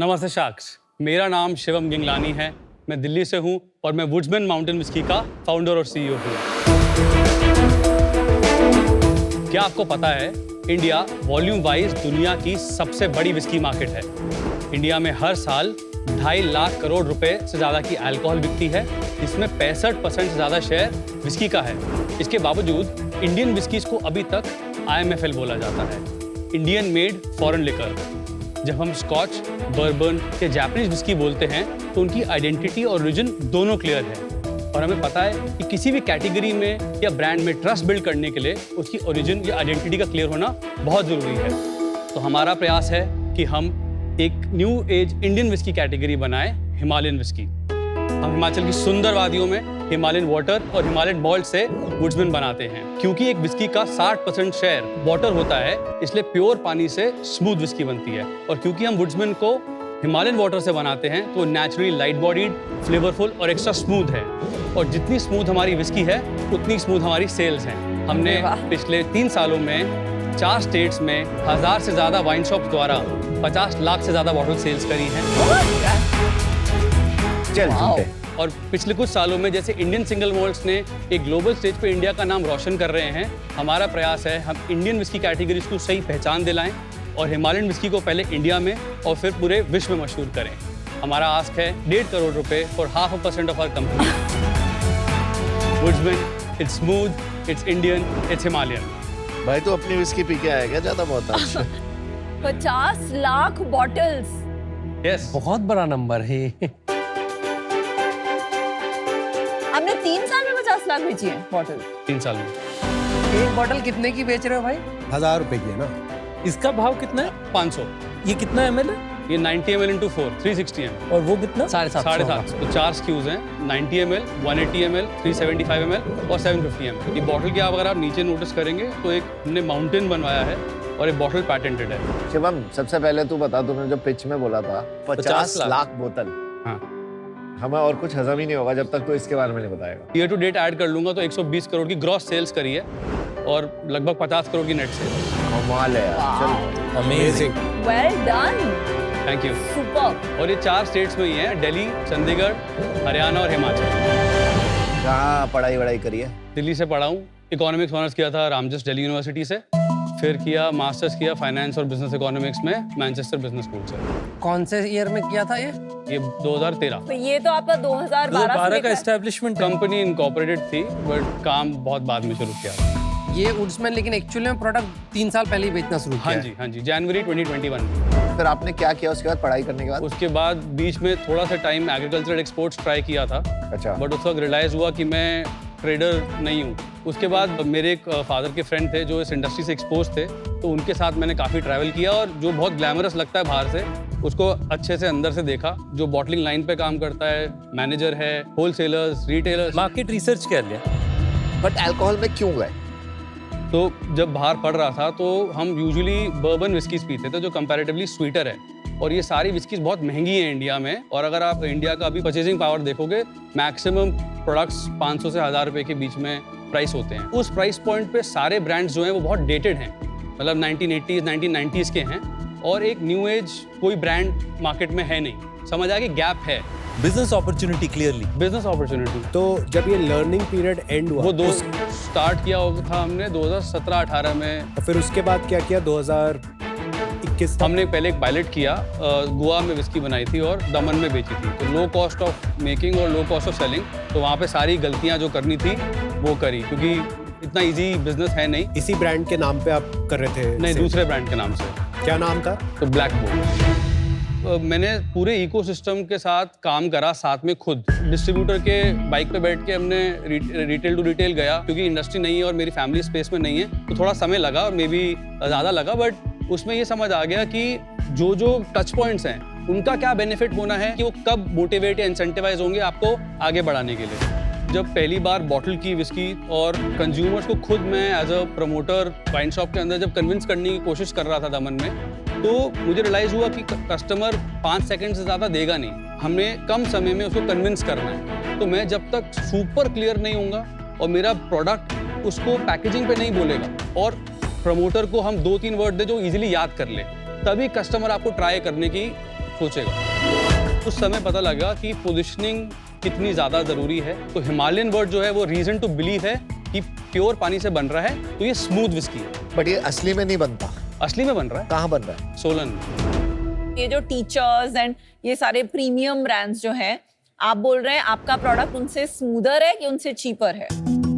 नमस्ते शाक्स, मेरा नाम शिवम गिंगलानी है। मैं दिल्ली से हूँ और मैं वुड्समैन माउंटेन विस्की का फाउंडर और सीईओ हूँ। क्या आपको पता है, इंडिया वॉल्यूम वाइज दुनिया की सबसे बड़ी विस्की मार्केट है। इंडिया में हर साल 2.5 लाख करोड़ रुपए से ज़्यादा की अल्कोहल बिकती है, जिसमें 65% से ज़्यादा शेयर विस्की का है। इसके बावजूद इंडियन विस्कीज को अभी तक IMFL बोला जाता है, इंडियन मेड फॉरेन लिकर। जब हम स्कॉच, बर्बन या जापानीज विस्की बोलते हैं तो उनकी आइडेंटिटी और ओरिजिन दोनों क्लियर है। और हमें पता है कि किसी भी कैटेगरी में या ब्रांड में ट्रस्ट बिल्ड करने के लिए उसकी ओरिजिन या आइडेंटिटी का क्लियर होना बहुत ज़रूरी है। तो हमारा प्रयास है कि हम एक new age Indian whisky category बनाएं, हिमालयन विस्की। हम हिमाचल की सुंदर वादियों में हिमालयन वाटर और हिमालयन मॉल्ट से वुड्समैन बनाते हैं। क्योंकि एक विस्की का 60% शेयर वाटर होता है, इसलिए प्योर पानी से स्मूथ विस्की बनती है। और क्योंकि हम वुड्समैन को हिमालयन वाटर से बनाते हैं तो नेचुरली लाइट बॉडीड, फ्लेवरफुल और एक्स्ट्रा स्मूथ है। और जितनी स्मूथ हमारी विस्की है उतनी स्मूथ हमारी सेल्स हैं। हमने पिछले 3 सालों में 4 स्टेट्स में 1000 से ज़्यादा वाइन शॉप्स द्वारा 50 लाख से ज़्यादा बॉटल सेल्स करी हैं। और पिछले कुछ सालों में जैसे इंडियन सिंगल मॉल्ट्स ने एक ग्लोबल स्टेज पे इंडिया का नाम रोशन कर रहे हैं, हमारा प्रयास है हम इंडियन विस्की कैटेगरीज को सही पहचान दिलाएं और हिमालयन विस्की को पहले इंडिया में और फिर पूरे विश्व में मशहूर करें। हमारा आस्क है 1.5 करोड़ रुपए for 0.5% of our company. Woodsman, it's smooth, it's Indian, it's Himalayan. भाई तो अपनी विस्की पी के आएगा ज्यादा बहुत आज। 50 लाख बॉटल्स। यस, बहुत बड़ा नंबर है। हमने 3 साल में 50 लाख बेची है बॉटल। 3 साल में। एक बॉटल कितने की बेच रहे हो भाई? 1000 रुपए की है ना। इसका भाव कितना है? 500। ये कितना ml है? ये 90 ml into 4, 360 ml। और वो कितना? 750। तो 4 SKUs हैं, 90 ml, 180 ml, 375 ml और 750 ml। ये बॉटल की अगर आप नीचे नोटिस करेंगे तो एक हमने माउंटेन बनवाया है और एक बॉटल पैटेंटेड है। शिवम, सबसे पहले तू बता, तूने जो पिच में बोला था 50 लाख बोतल। हाँ, हमें और कुछ हजम ही नहीं होगा जब तक तो इसके बारे में नहीं बताएगा। ईयर टू डेट ऐड कर लूंगा तो 120 करोड़ की ग्रॉस सेल्स करी है और लगभग 50 करोड़ की नेट सेल्स। कमाल है यार। चल, amazing. Well done. Thank you. Super. और ये 4 स्टेट्स में ही है, दिल्ली, चंडीगढ़, हरियाणा और हिमाचल। कहाँ पढ़ाई वढ़ाई करी है? दिल्ली से पढ़ा हूँ, इकोनॉमिक्स ऑनर्स किया था रामजस दिल्ली यूनिवर्सिटी से, फिर किया मास्टर्स किया फाइनेंस और बिजनेस इकोनॉमिक्स में मैनचेस्टर बिजनेस स्कूल से। कौन से ईयर में किया था ये? ये 2013। तो ये तो आपका 2012 का एस्टेब्लिशमेंट। कंपनी इनकॉर्पोरेटेड थी बट काम बहुत बाद में शुरू किया। ये वुड्समैन लेकिन एक्चुअली में प्रोडक्ट 3 साल पहले ही बेचना शुरू किया। हाँ जी, जनवरी 2021 में। फिर आपने क्या किया उसके बाद, पढ़ाई करने के बाद? उसके बाद बीच में थोड़ा सा टाइम एग्रीकल्चरल एक्सपोर्ट्स ट्राई किया था। अच्छा। बट उस वक्त रियलाइज हुआ कि मैं ट्रेडर नहीं हूँ। उसके बाद मेरे एक फादर के फ्रेंड थे जो इस इंडस्ट्री से एक्सपोज थे, तो उनके साथ मैंने काफ़ी ट्रैवल किया और जो बहुत ग्लैमरस लगता है बाहर से, उसको अच्छे से अंदर से देखा। जो बॉटलिंग लाइन पे काम करता है, मैनेजर है, होलसेलर्स, रिटेलर्स। मार्केट रिसर्च कर लिया। बट अल्कोहल में क्यों गए? तो जब बाहर पढ़ रहा था तो हम यूजुअली बर्बन विस्कीज पीते थे जो कंपैरेटिवली स्वीटर है, और ये सारी विस्कीज बहुत महंगी हैं इंडिया में। और अगर आप इंडिया का अभी परचेजिंग पावर देखोगे, मैक्सिमम प्रोडक्ट्स 500 से 1000 रुपए के बीच में प्राइस होते हैं। उस प्राइस पॉइंट पे सारे ब्रांड्स जो हैं वो बहुत डेटेड हैं, मतलब 1980s 1990s के हैं, और एक न्यू एज कोई ब्रांड मार्केट में है नहीं। समझ आ कि गैप है। Business opportunity clearly. Business opportunity. तो जब ये लर्निंग पीरियड एंड हुआ, वो स्टार्ट किया था हमने 2017-18 में। तो फिर उसके बाद क्या किया? 2021 हमने पहले एक पायलट किया, गोवा में विस्की बनाई थी और दमन में बेची थी। तो लो कॉस्ट ऑफ मेकिंग और लो कॉस्ट ऑफ सेलिंग, तो वहाँ पे सारी गलतियाँ जो करनी थी वो करी, क्योंकि इतना इजी बिजनेस है नहीं। इसी ब्रांड के नाम पे आप कर रहे थे? नहीं, दूसरे ब्रांड के नाम से। क्या नाम था? तो ब्लैक बोल्ट। मैंने पूरे इकोसिस्टम के साथ काम करा, साथ में खुद डिस्ट्रीब्यूटर के बाइक पे बैठ के हमने रिटेल टू रिटेल गया, क्योंकि इंडस्ट्री नहीं है और मेरी फैमिली स्पेस में नहीं है, तो थोड़ा समय लगा और मे बी ज़्यादा लगा। बट उसमें ये समझ आ गया कि जो टच पॉइंट्स हैं उनका क्या बेनिफिट होना है, कि वो कब मोटिवेट या इंसेंटिवाइज होंगे आपको आगे बढ़ाने के लिए। जब पहली बार बॉटल की विस्की और कंज्यूमर्स को खुद मैं as a promoter wine shop के अंदर जब कन्विंस करने की कोशिश कर रहा था दमन में, तो मुझे रियलाइज हुआ कि कस्टमर 5 सेकंड से ज़्यादा देगा नहीं, हमें कम समय में उसको कन्विंस करना है। तो मैं जब तक सुपर क्लियर नहीं होऊंगा और मेरा प्रोडक्ट उसको पैकेजिंग पे नहीं बोलेगा और प्रमोटर को हम 2-3 वर्ड दे जो इजीली याद कर ले, तभी कस्टमर आपको ट्राई करने की सोचेगा। उस समय पता लगा कि पोजिशनिंग कितनी ज़्यादा ज़रूरी है। तो हिमालयन वर्ड जो है वो रीज़न टू बिलीव है कि प्योर पानी से बन रहा है, तो ये स्मूथ विस्की है। बट ये असली में नहीं बनता। असली में बन रहा है। कहाँ बन रहा है? सोलन में। ये जो टीचर्स एंड ये सारे प्रीमियम ब्रांड्स जो हैं, आप बोल रहे हैं आपका प्रोडक्ट उनसे स्मूदर है कि उनसे चीपर है?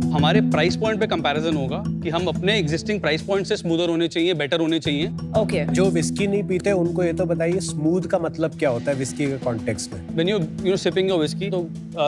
हमारे प्राइस पॉइंट पे कंपैरिजन होगा कि हम अपने एग्जिस्टिंग प्राइस पॉइंट से स्मूदर होने चाहिए, बेटर होने चाहिए। ओके। जो विस्की नहीं पीते उनको ये तो बताइए स्मूथ का मतलब क्या होता है विस्की के कॉन्टेक्स्ट में? When you sipping your whisky तो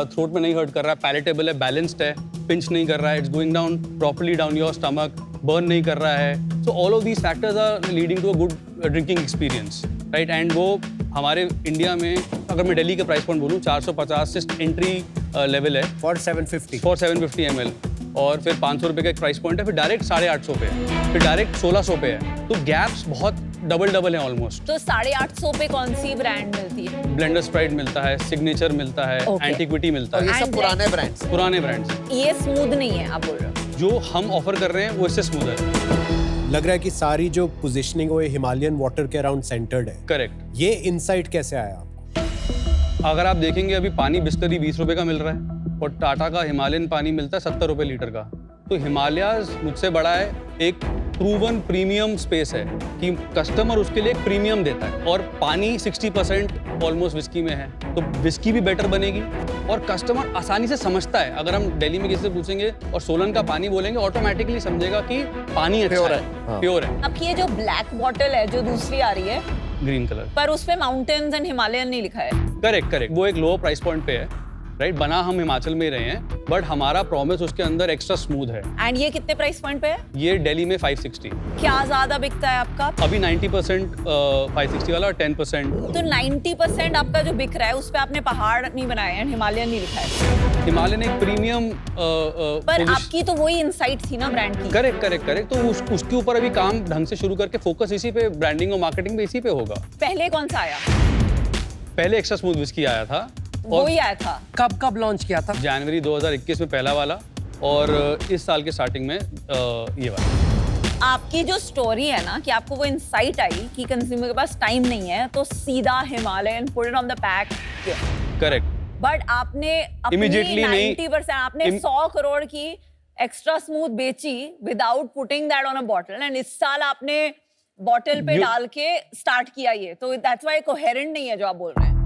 थ्रोट में नहीं हर्ट कर रहा है, पैलेटेबल है, बैलेंस्ड है, पिंच नहीं कर रहा है, it's going down properly down your stomach, burn नहीं कर रहा है। So all of these factors are leading to a good drinking experience, right? And वो हमारे इंडिया में, अगर मैं दिल्ली का प्राइस पॉइंट बोलूँ, 450 से एंट्री लेवल है फॉर 750 फॉर 750 ml, और फिर 500 रुपये का एक प्राइस पॉइंट है, फिर डायरेक्ट 850 पे है, फिर डायरेक्ट 1600 पे है। तो गैप्स बहुत डबल है ऑलमोस्ट। तो 850 पे कौन सी ब्रांड मिलती है? ब्लेंडर स्प्राइट मिलता है, सिग्नेचर मिलता है, Okay. एंटीक्विटी मिलता और है, ये सब And पुराने ब्रांड्स। पुराने ब्रांड्स। ये स्मूथ नहीं है आप बोल रहे हो? जो हम ऑफर कर रहे हैं वो इससे स्मूदर है। लग रहा है कि सारी जो पोजीशनिंग वो हिमालयन वाटर के अराउंड सेंटर्ड है। करेक्ट। ये इनसाइट कैसे आया आपको? अगर आप देखेंगे अभी पानी बिस्लरी 20 रुपए का मिल रहा है और टाटा का हिमालयन पानी मिलता है 70 रुपए लीटर का। तो हिमालयाज मुझसे बड़ा है, एक प्रूवन प्रीमियम स्पेस है कि कस्टमर उसके लिए एक प्रीमियम देता है, और पानी 60% ऑलमोस्ट विस्की में है, तो विस्की भी बेटर बनेगी और कस्टमर आसानी से समझता है। अगर हम दिल्ली में किसी से पूछेंगे और सोलन का पानी बोलेंगे, ऑटोमेटिकली समझेगा कि पानी अच्छा Pure है, है, हाँ। प्योर है। आपकी ये जो ब्लैक बॉटल है जो दूसरी आ रही है, ग्रीन कलर, पर उस पे माउंटेन्स एंड हिमालयन नहीं लिखा है। करेक्ट। वो एक लोअर प्राइस पॉइंट पे है, राइट? बना हम हिमाचल में ही रहे हैं, बट हमारा प्रॉमिस उसके अंदर एक्स्ट्रा स्मूथ है। एंड ये कितने प्राइस पॉइंट पे है? ये दिल्ली में 560, क्या ज्यादा बिकता है आपका? अभी 90% 560 वाला और 10%। तो 90% आपका जो बिक रहा है उस पे आपने पहाड़ नहीं बनाए हैं, हिमालयन नहीं लिखा है। हिमालयन एक प्रीमियम पर आपकी तो वही इनसाइट थी ना ब्रांड की। करेक्ट। तो उसके ऊपर अभी काम ढंग से शुरू करके फोकस इसी पे, ब्रांडिंग और मार्केटिंग पे इसी पे होगा। पहले कौन सा आया? पहले एक्स्ट्रा स्मूथ विस्की आया था, वो ही आया था। कब लॉन्च किया था? जनवरी 2021 में पहला वाला, और इस साल के स्टार्टिंग में ये वाला। आपकी जो स्टोरी है ना कि आपको वो इंसाइट आई कि कंज्यूमर के पास टाइम नहीं है तो सीधा Himalayan put it on the pack. Correct. But आपने अपनी Immediately नहीं। 90% आपने 100 करोड़ की एक्स्ट्रा स्मूथ बेची without putting that on a bottle, and इस साल आपने बॉटल पे डाल के स्टार्ट किया ये, तो दैट्स व्हाई कोहेरेंट नहीं है जो आप बोल रहे हैं।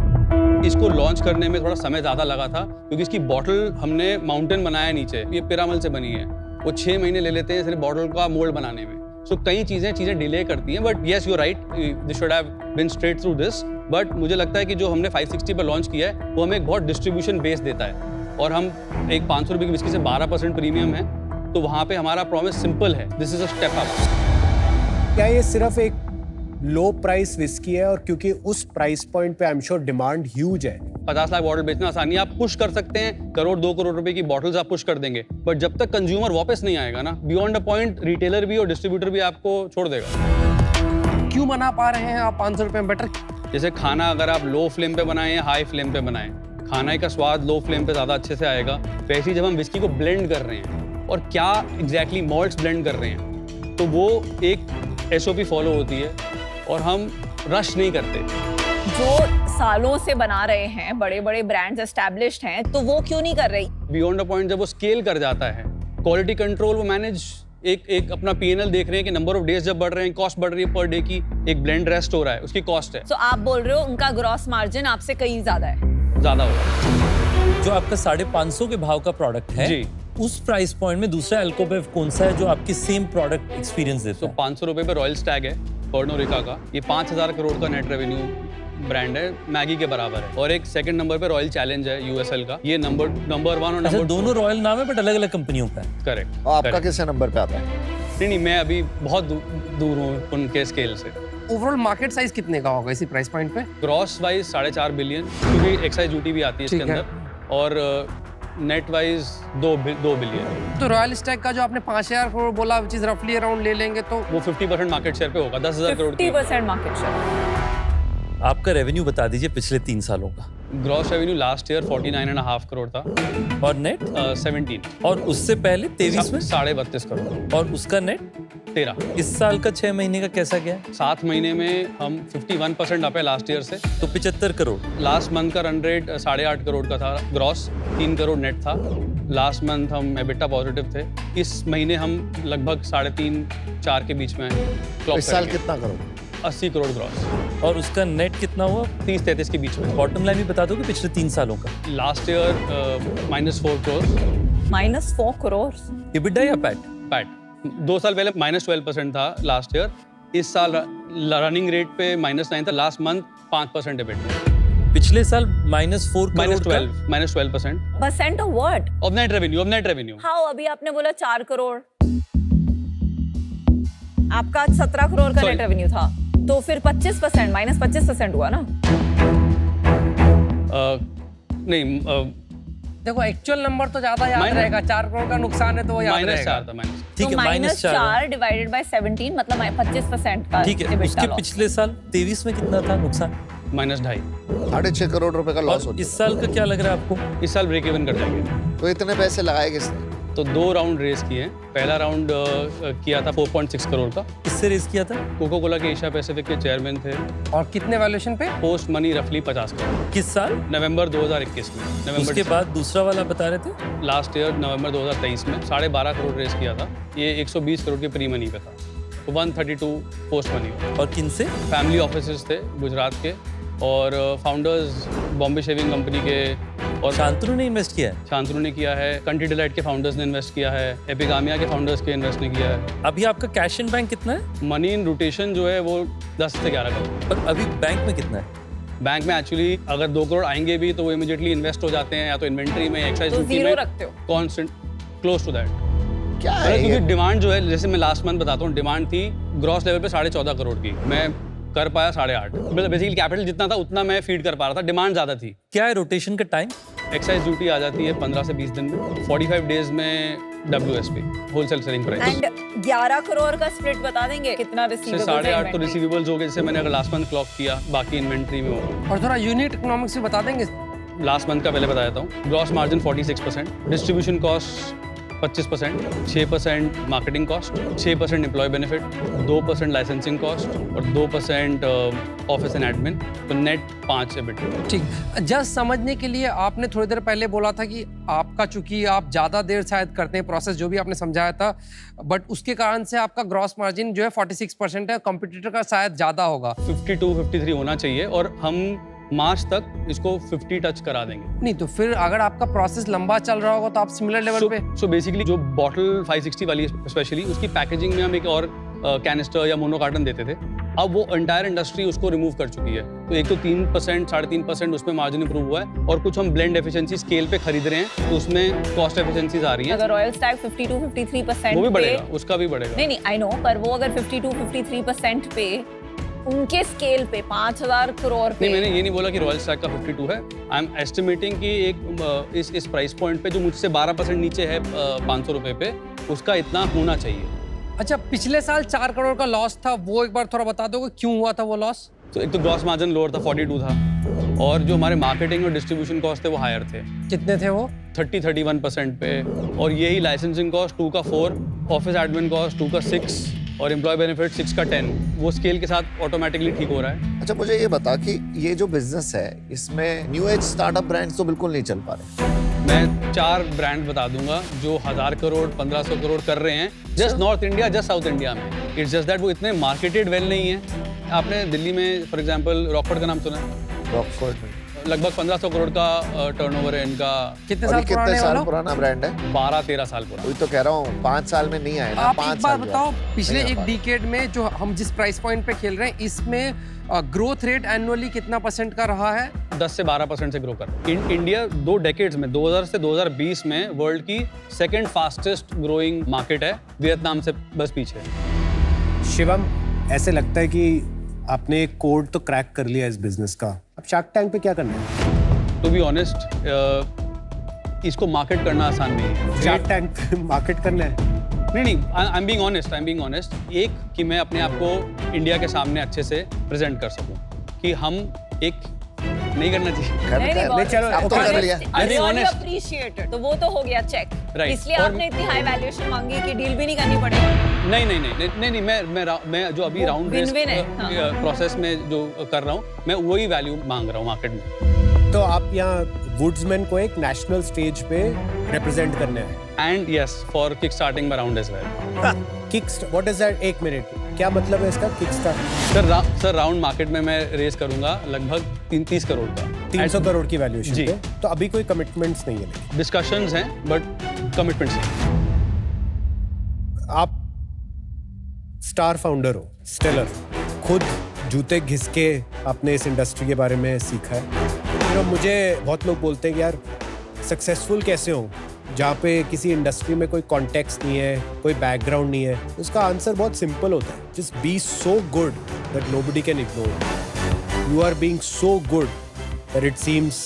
इसको लॉन्च करने में थोड़ा समय ज़्यादा लगा था, क्योंकि इसकी बॉटल हमने माउंटेन बनाया नीचे, ये पिरामल से बनी है, वो 6 महीने ले लेते हैं सिर्फ बॉटल का मोल्ड बनाने में। सो कई चीज़ें डिले करती हैं, but yes you right, this should have been straight through this. But मुझे लगता है कि जो हमने 560 पर लॉन्च किया है वो हमें एक बहुत डिस्ट्रीब्यूशन बेस देता है, और हम एक 500 रुपये की विस्की से 12% प्रीमियम है, तो वहाँ पे हमारा प्रॉमिस सिंपल है, this is a step up. क्या ये सिर्फ एक लो प्राइस विस्की है, और क्योंकि उस प्राइस पॉइंट पे I am sure demand huge है? 50 लाख बॉटल बेचना आसानी है, आप पुश कर सकते हैं, 1-2 करोड़ रुपए की बॉटल्स आप पुश कर देंगे, बट जब तक कंज्यूमर वापस नहीं आएगा ना, बियॉन्ड अ पॉइंट रिटेलर भी और डिस्ट्रीब्यूटर भी आपको छोड़ देगा। क्यों बना पा रहे हैं आप 500 रुपए में बेटर? जैसे खाना अगर आप लो फ्लेम पे बनाएं या हाई फ्लेम पे बनाएं, खाने का स्वाद लो फ्लेम पे ज़्यादा अच्छे से आएगा। वैसे ही जब हम विस्की को ब्लेंड कर रहे हैं और क्या एग्जैक्टली मॉल्ट्स ब्लेंड कर रहे हैं, तो वो एक SOP फॉलो होती है और हम रश नहीं करते। जो सालों से बना रहे हैं, बड़े बड़े ब्रांड्स एस्टैब्लिश्ड हैं, तो वो क्यों नहीं कर रही? बियॉन्ड अ पॉइंट जब वो स्केल कर जाता है, क्वालिटी कंट्रोल वो मैनेज, एक अपना P&L देख रहे हैं कि नंबर ऑफ डेज जब बढ़ रहे हैं, कॉस्ट बढ़ रही है पर डे की, एक ब्लेंड रेस्ट हो रहा है, उसकी कॉस्ट है, तो आप बोल रहे हो उनका ग्रॉस मार्जिन आपसे कहीं ज्यादा है? ज़्यादा होगा। जो आपका 550 के भाव का प्रोडक्ट है जी। उस प्राइस पॉइंट में दूसरा अल्कोबेव कौन सा है जो आपकी सेम प्रोडक्ट एक्सपीरियंस देता तो है? 500 रुपये पे रॉयल स्टैग है पर्नो रिका का, ये 5000 करोड़ का नेट रेवेन्यू ब्रांड है, मैगी के बराबर है। और एक सेकंड नंबर पे रॉयल चैलेंज है USL का, ये नंबर 1 और अच्छा, नंबर 2 दोनों रॉयल नाम है बट अलग अलग कंपनियों का है। करेक्ट। और आपका किस नंबर पे आता है? नहीं, मैं अभी बहुत दूर हूँ उनके स्केल से। ओवरऑल मार्केट साइज कितने का होगा इसी प्राइस पॉइंट पे? ग्रॉस वाइज 4.5 बिलियन, क्योंकि एक्साइज ड्यूटी भी आती है इसके ठीक है। अंदर, और नेट वाइज 2 बिलियन। तो रॉयल स्टैग का जो आपने 5000 करोड़ बोला, which is roughly अराउंड ले लेंगे तो वो 50% मार्केट शेयर पे होगा, 10,000 करोड़ की। 50% मार्केट शेयर। आपका रेवेन्यू बता दीजिए पिछले 3 सालों का gross revenue last year 49.5 crore था, और नेट 17 और उससे पहले 23 में 32.5 करोड़ और उसका नेट 13। इस साल का 6 महीने का कैसा गया है? 7 महीने में हम 51% अप है लास्ट ईयर से। तो 75 करोड़। लास्ट मंथ का रन रेट 8.5 करोड़ का था ग्रॉस, 3 करोड़ नेट था। लास्ट मंथ हम एबिटा पॉजिटिव थे। इस महीने हम लगभग 3.5-4 के बीच में क्लॉक इस साल कितना करोड़? 80 करोड़ ग्रॉस, और उसका नेट कितना हुआ? 30-33 के बीच में। बॉटम लाइन भी बता दोगे पिछले 3 सालों का? Last year -4 crore -4 crore EBITDA या पैट? पैट। 2 साल पहले -12% था लास्ट ईयर। इस साल रनिंग रेट पे -9 था। Last month 5% EBIT. पिछले साल -4 करोड़ का -12%। Percent of what? Of net revenue. How? अभी आपने बोला 4 करोड़, आपका 17 करोड़ का Sorry. नेट रेवेन्यू था, तो फिर 25% -25% हुआ ना? नहीं, देखो एक्चुअल नंबर तो ज्यादा याद Minus- रहेगा, 4 करोड़ का नुकसान है तो वो याद रहेगा। -4 था माइनस। ठीक है, -4 -4 डिवाइडेड बाय 17 मतलब 25% का ठीक है। EBITDA उसके loss। पिछले साल 23 में कितना था नुकसान? -2.5। 6.5 करोड़ रुपए का लॉस और होता इस साल का क्या लग रहा है आपको? इस साल ब्रेक इवन कर जाएंगे। है। तो इतने पैसे लगाए किसने? तो 2 राउंड रेस किए हैं। पहला राउंड किया था 4.6 करोड़ का। किससे रेस किया था? कोको कोला के एशिया पैसिफिक के चेयरमैन थे। और कितने वैल्यूएशन पे? पोस्ट मनी रफली 50 करोड़। किस साल? नवंबर 2021 में। नवंबर उसके बाद दूसरा वाला बता रहे थे? लास्ट ईयर नवंबर 2023 में 12.5 करोड़ रेस किया था। ये 120 करोड़ के प्री मनी पे था, तो 132 पोस्ट मनी। और किन से? फैमिली ऑफिसेज थे गुजरात के, और फाउंडर्स बॉम्बे शेविंग कंपनी के, और शांतनु ने इन्वेस्ट किया है। शांतनु ने किया है, कंट्री डिलाइट के फाउंडर्स ने इन्वेस्ट किया है, एपिगामिया के फाउंडर्स के इन्वेस्ट ने किया है। अभी आपका कैश इन बैंक कितना है? मनी इन रोटेशन जो है वो 10 से 11 करोड़। पर अभी बैंक में कितना है? बैंक में एक्चुअली अगर 2 करोड़ आएंगे भी तो वो इमीडिएटली इन्वेस्ट हो जाते हैं, या तो इन्वेंट्री में, एक्साइज तो ड्यूटी जीरो में, रखते हो? Constant close to that. क्या है क्योंकि ये? डिमांड जो है, जैसे मैं लास्ट मंथ बताता हूँ, डिमांड थी ग्रॉस लेवल पे 14.5 करोड़ की, मैं कर पाया 8.5। बेसिकली कैपिटल जितना था उतना मैं फीड कर पा रहा था, डिमांड ज्यादा थी। क्या है रोटेशन का टाइम? एक्साइज ड्यूटी आ जाती है 15 से 20 दिन में, 45 डेज में WSP wholesale selling price and 11 crore का स्प्लिट बता देंगे कितना से रिसीवेबल? 8.5 तो रिसीवेबल्स हो गए, जैसे मैंने अगर लास्ट मंथ क्लॉक किया, बाकी इन्वेंट्री में हो। और थोड़ा यूनिट इकोनॉमिक्स भी बता देंगे? लास्ट मंथ का पहले बता देता हूँ। Gross margin 46%, distribution cost 25%, 6% marketing cost, 6% employ benefit, 2% licensing cost और 2% ऑफिस एंड एडमिन, तो नेट 5 EBITDA। ठीक, जस्ट समझने के लिए आपने थोड़ी देर पहले बोला था कि आपका चूंकि आप ज़्यादा देर शायद करते हैं प्रोसेस, जो भी आपने समझाया था, बट उसके कारण से आपका ग्रॉस मार्जिन जो है 46% है, कंपटीटर का शायद ज़्यादा होगा। 52-53 होना चाहिए, और हम मार्च तक इसको 50 टच करा देंगे। नहीं तो फिर अगर आपका प्रोसेस लंबा चल रहा होगा तो आप सिमिलर लेवल पे। सो बेसिकली जो बॉटल 560 वाली स्पेशली, उसकी पैकेजिंग में हम एक और कैनिस्टर या मोनो कार्टन देते थे। अब वो एंटायर इंडस्ट्री उसको रिमूव कर चुकी है, तो एक तो 3%, 3.5% उसमें मार्जिन इंप्रूव हुआ है, और कुछ हम ब्लेंड एफिशिएंसी स्केल पे खरीद रहे हैं, तो उसमें कॉस्ट एफिशिएंसीज आ रही हैं। अगर रॉयल स्टैग 52-53% वो भी पे, बढ़ेगा, उसका भी बढ़ेगा। नहीं आई नो, पर वो अगर 52-53% पे उनके स्केल पे 5,000 करोड़ पे, नहीं, मैंने ये नहीं बोला कि रॉयल स्टैग का 52 है। आई एम एस्टिमेटिंग कि एक इस प्राइस पॉइंट पे जो मुझसे 12% नीचे है 500 रुपए पे, उसका इतना होना चाहिए। अच्छा, पिछले साल 4 करोड़ का लॉस था, वो एक बार थोड़ा बता दोगे क्यों हुआ था वो लॉस? तो एक तो ग्रॉस मार्जिन लोअर था, 42 था, और जो हमारे मार्केटिंग और डिस्ट्रीब्यूशन कॉस्ट थे वो हायर थे, कितने थे वो? 31% पे, और यही लाइसेंसिंग कॉस्ट 2 का 4, ऑफिस एडमिन कॉस्ट 2 का 6, और एम्प्लॉय बेनिफिट 6 का 10। वो स्केल के साथ ऑटोमेटिकली ठीक हो रहा है। अच्छा, मुझे ये बता कि ये जो बिजनेस है, इसमें न्यू एज स्टार्टअप ब्रांड्स तो बिल्कुल नहीं चल पा रहे। मैं 4 ब्रांड बता दूंगा जो 1000 करोड़ 1500 करोड़ कर रहे हैं, just north India, just south India में। इट्स जस्ट दैट वो इतने मार्केटेड वेल नहीं है। आपने दिल्ली में फॉर एग्जांपल रॉकफोर्ड का नाम सुना है? रॉकफोर्ड में लगभग 1500 करोड़ का टर्नओवर है इनका। कितने अभी साल कितने पुराने साल वाला? पुराना ब्रांड है? 12-13 साल पुराना। वही तो कह रहा हूँ, 5 साल में नहीं आए ना। आप 5 एक बार साल बताओ, पिछले नहीं आ एक पा डिकेड में जो हम जिस प्राइस पॉइंट पे खेल रहे हैं, इसमें ग्रोथ रेट एनुअली कितना % का रहा है? 10 से 12% से ग्रो कर रहा है। इंडिया 2 डेकेड्स में 2000 से 2020 में वर्ल्ड की सेकंड फास्टेस्ट ग्रोइंग मार्केट है, वियतनाम से बस पीछे है। शिवम, ऐसे लगता है कि आपने एक कोड तो क्रैक कर लिया इस बिजनेस का, अब शार्क टैंक पे क्या करना है? टू बी ऑनेस्ट, इसको मार्केट करना आसान नहीं है। शार्क टैंक पे मार्केट करना है? नहीं, आई एम बीइंग ऑनेस्ट। एक कि मैं अपने आप को इंडिया के सामने अच्छे से प्रेजेंट कर सकूं, कि हम एक नहीं करना चाहिए। नहीं, चलो, अब तो कर लिया। I think honest- अप्रिशिएटेड, तो वो तो हो गया चेक। Right. इसलिए और- आपने इतनी हाई वैल्यूएशन मांगी कि डील भी नहीं करनी पड़ेगी। नहीं, मैं जो अभी वो राउंड win-win है, हाँ। प्रोसेस में जो कर रहा हूँ, मैं वही वैल्यू मांग रहा हूँ मार्केट में। तो आप यहाँ वुड्समैन को एक नेशनल स्टेज पे रिप्रेजेंट करने हैं। And yes, for kick starting my round as well. Kick what is that? एक मिनट, क्या मतलब है इसका kick start? Sir round market में मैं रेस करूंगा लगभग 30 करोड़ का। 300 करोड़ की वैल्यूएशन जी। पे। तो अभी कोई कमिटमेंट्स नहीं है लेकिन। डिस्कशंस हैं बट कमिटमेंट्स नहीं। आप स्टार फाउंडर हो, स्टेलर, खुद जूते घिस के आपने इस इंडस्ट्री के बारे में सीखा है। मुझे बहुत लोग बोलते हैं कि यार सक्सेसफुल कैसे हो जहाँ पे किसी इंडस्ट्री में कोई कॉन्टेक्स्ट नहीं है, कोई बैकग्राउंड नहीं है। उसका आंसर बहुत सिंपल होता है, just be so good that nobody can ignore you. Are being so good that it seems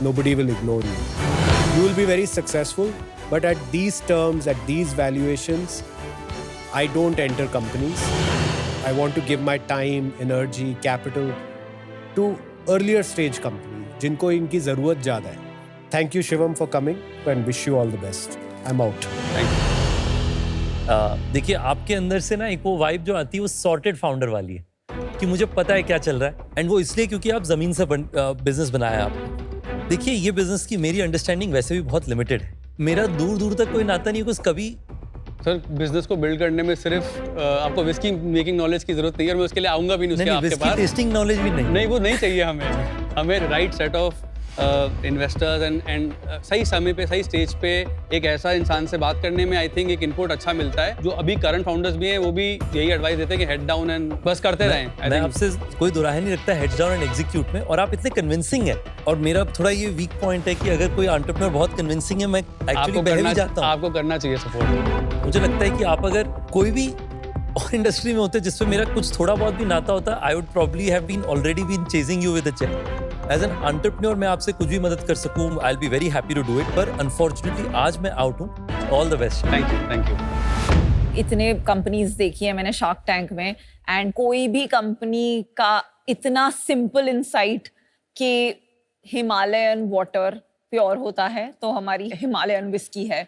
nobody will ignore you. You will be very successful, but at these terms, at these valuations, I don't enter companies. I want to give my time, energy, capital to earlier stage companies जिनको इनकी ज़रूरत ज़्यादा है. Thank you Shivam for coming and wish you all the best. I'm out. Thank you. देखिए आपके अंदर से ना एक वो वाइब जो आती है वो सॉर्टेड फाउंडर वाली है कि मुझे पता है क्या चल रहा है, एंड वो इसलिए क्योंकि आप जमीन से बिजनेस बनाया है आपने। देखिए ये बिजनेस की मेरी अंडरस्टैंडिंग वैसे भी बहुत लिमिटेड है, मेरा दूर दूर तक कोई नाता नहीं है, कुछ कभी सर बिजनेस को बिल्ड करने में सिर्फ आपको विस्की मेकिंग नॉलेज की जरूरत नहीं है, और मैं उसके लिए आऊंगा भी नहीं उसके आपके पास। टेस्टिंग नॉलेज भी नहीं वो नहीं चाहिए हमें right set of investors and सही समय पे सही स्टेज पे एक ऐसा इंसान से बात करने में आई थिंक एक इनपुट अच्छा मिलता है। जो अभी करंट फाउंडर्स भी हैं वो भी यही एडवाइस देते हैं कि हेड डाउन एंड बस करते रहें। मैं आपसे कोई दुराहे नहीं रखता हेड्स डाउन एंड एग्जीक्यूट में, और आप इतने कन्विंसिंग है, और मेरा थोड़ा ये वीक पॉइंट है कि अगर कोई एंटरप्रेन्योर बहुत कन्विंसिंग है मैं एक्चुअली बह भी जाता हूं। आपको करना चाहिए सपोर्ट। मुझे लगता है कि आप अगर कोई भी और इंडस्ट्री में होते जिसमें मेरा कुछ थोड़ा बहुत भी नाता होता, I would probably have been already been chasing you with a cheque. As an entrepreneur मैं आपसे कुछ भी मदद कर सकूं, I will be very happy to do it, पर अनफॉर्चुनेटली आज मैं आउट हूं। All the best. Thank you. इतने कंपनीज देखी है मैंने शार्क टैंक में, एंड कोई भी कंपनी का इतना सिंपल इंसाइट कि हिमालयन वाटर प्योर होता है तो हमारी हिमालयन विस्की है,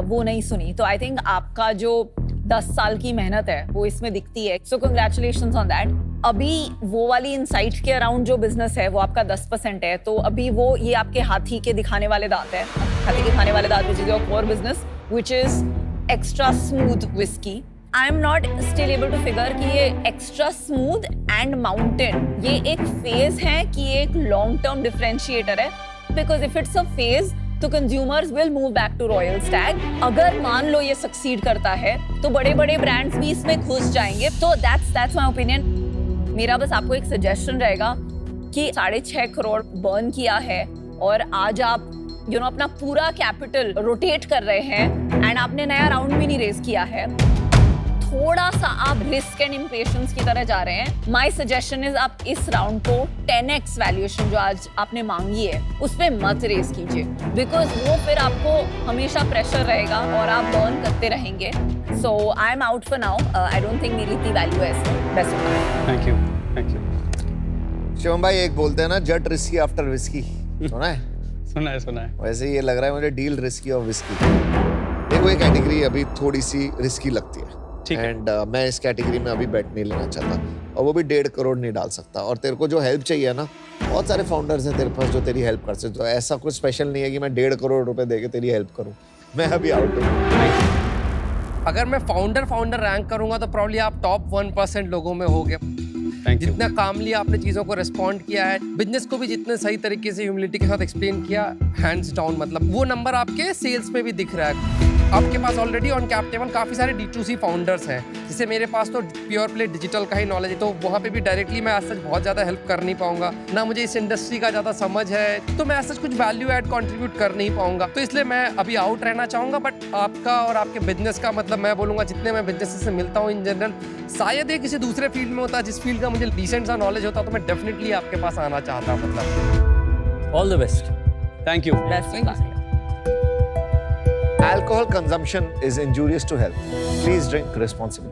वो नहीं सुनी। तो आई थिंक आपका जो 10 साल की मेहनत है वो इसमें दिखती है, सो कंग्रेचुलेशंस ऑन दैट। अभी वो वाली इंसाइट के अराउंड जो बिजनेस है वो आपका 10% है, तो अभी वो ये आपके हाथी के दिखाने वाले दांत है, हाथी के खाने वाले दांत, which is your core business, which is extra smooth whisky. I am not still able to figure कि ये एक्स्ट्रा स्मूथ एंड माउंटेन ये एक फेज है कि ये एक लॉन्ग टर्म डिफरेंशिएटर है, because if it's a phase तो consumers will move back to Royal Stag. अगर मान लो ये सक्सीड करता है तो बड़े बड़े ब्रांड्स भी इसमें घुस जाएंगे। तो दैट्स माय ओपिनियन। मेरा बस आपको एक सजेशन रहेगा कि 6.5 करोड़ बर्न किया है और आज आप अपना पूरा कैपिटल रोटेट कर रहे हैं एंड आपने नया राउंड भी नहीं रेज किया है, थोड़ा सा आप रिस्क एंड इम्पेशंस की तरह जा रहे हैं। माय सजेशन इज आप इस राउंड को 10x वैल्यूएशन जो आज आपने मांगी है उस पे मत रेस कीजिए, बिकॉज वो फिर आपको हमेशा प्रेशर रहेगा और आप बर्न करते रहेंगे। So I am out for now. I don't think मेरी इतनी वैल्यू है इसमें। Best of luck. Thank you. Shivam भाई, एक बोलते हैं ना जट रिस्की आफ्टर विस्की, सुना है? सुना है। वैसे ये लग रहा है मुझे डील रिस्की और विस्की। देखो ये कैटेगरी अभी थोड़ी सी रिस्की लगती है, ठीक है। एंड मैं इस कैटेगरी में अभी बेट नहीं लेना चाहता, और वो भी 1.5 करोड़ नहीं डाल सकता। और तेरे को जो हेल्प चाहिए ना, बहुत सारे फाउंडर्स हैं तेरे पास जो तेरी हेल्प कर सकते। तो ऐसा कुछ स्पेशल नहीं है कि मैं 1.5 करोड़ रुपए देके तेरी हेल्प करूं। मैं अभी आउट हूं। अगर मैं फाउंडर रैंक करूंगा तो प्रॉब्ली आप टॉप 1% लोगों में होगे। जितना कामली आपने चीज़ों को रिस्पॉन्ड किया है, बिजनेस को भी जितने सही तरीके से ह्यूमिलिटी के साथ एक्सप्लेन किया, हैंड्स डाउन, मतलब वो नंबर आपके सेल्स पे भी दिख रहा है। आपके पास ऑलरेडी ऑन कैप टेबल काफ़ी सारे D2C फाउंडर्स हैं, जिससे मेरे पास तो प्योर प्ले डिजिटल का ही नॉलेज है, तो वहाँ पे भी डायरेक्टली मैं आज सच बहुत ज़्यादा हेल्प कर नहीं पाऊंगा ना, मुझे इस इंडस्ट्री का ज़्यादा समझ है, तो मैं आज सच कुछ वैल्यू ऐड कंट्रीब्यूट कर नहीं पाऊंगा। तो इसलिए मैं अभी आउट रहना चाहूँगा। बट आपका और आपके बिजनेस का मतलब मैं बोलूँगा जितने मैं बिजनेस से मिलता हूँ इन जनरल, शायद ये किसी दूसरे फील्ड में होता, जिस फील्ड का मुझे डिसेंट सा नॉलेज होता, तो मैं डेफिनेटली आपके पास आना चाहता। मतलब all the best. Thank you. Alcohol consumption is injurious to health. Please drink responsibly.